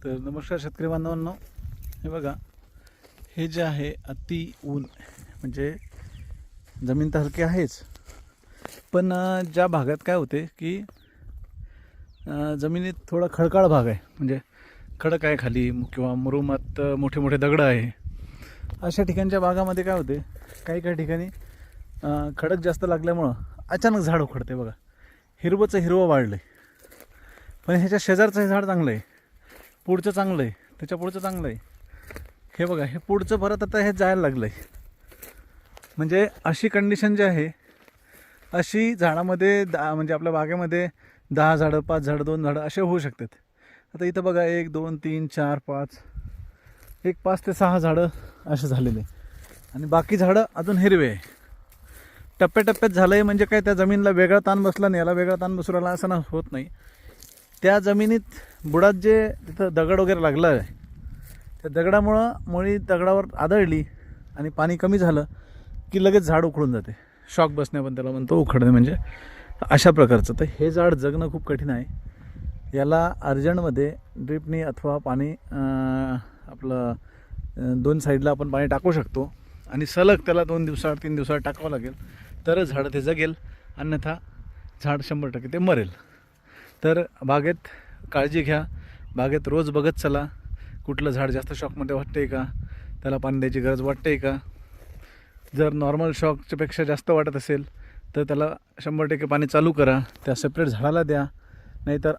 तर नमस्कार शेतकरी बांधवांनो, हे बघा, हे जे आहे अति ऊन म्हणजे जमीन तर हलकी आहेच, पण ज्या भागात काय होते की जमिनीत थोडा खडकाळ भाग आहे, म्हणजे खडक आहे खाली किंवा मुरुमात मोठे मोठे दगड आहे, अशा ठिकाणच्या भागामध्ये काय होते, काही काही ठिकाणी खडक जास्त लागल्यामुळं अचानक झाड उखडते. बघा, हिरवंचं हिरवं वाढलं आहे, पण ह्याच्या शेजारचं हे झाड चांगलं आहे, पुढचं चांगलं आहे, त्याच्या पुढचं चांगलं आहे. हे बघा, हे पुढचं परत आता हे जायला लागलं आहे. म्हणजे अशी कंडिशन जी आहे, अशी झाडामध्ये म्हणजे आपल्या बागेमध्ये 10 झाडं, 5 झाडं, 2 झाडं असे होऊ शकतात. आता इथं बघा 1 2 3 4 5, 5 ते 6 झाडं असे झालेले, आणि बाकी झाडं अजून हिरवे आहे. टप्प्याटप्प्यात झालं आहे, म्हणजे काय त्या जमिनीला वेगळा ताण बसला नाही, याला वेगळा ताण बसू राहिला असं होत नाही. त्या जमिनीत बुडात जे तिथं दगड वगैरे लागला आहे, त्या दगडामुळं मुळी दगडावर आदळली आणि पाणी कमी झालं की लगेच झाड उखडून जाते. शॉक बसणे पण त्याला म्हणतो, उखडणे म्हणजे अशा प्रकारचं. तर हे झाड जगणं खूप कठीण आहे. याला अर्जंटमध्ये ड्रिपनी अथवा पाणी आपलं 2 साईडला आपण पाणी टाकू शकतो, आणि सलग त्याला 2 दिवसाआड 3 दिवसाआड टाकावं लागेल, तरच झाडं ते जगेल, अन्यथा झाड 100% ते मरेल. तर बागेत काळजी घ्या, बागेत रोज बघत चला, कुठलं झाड जास्त शॉकमध्ये वाटते का, त्याला पाणी द्यायची गरज वाटते का. जर नॉर्मल शॉकच्यापेक्षा जास्त वाटत असेल तर त्याला 100% पाणी चालू करा, त्या सेपरेट झाडाला द्या, नाहीतर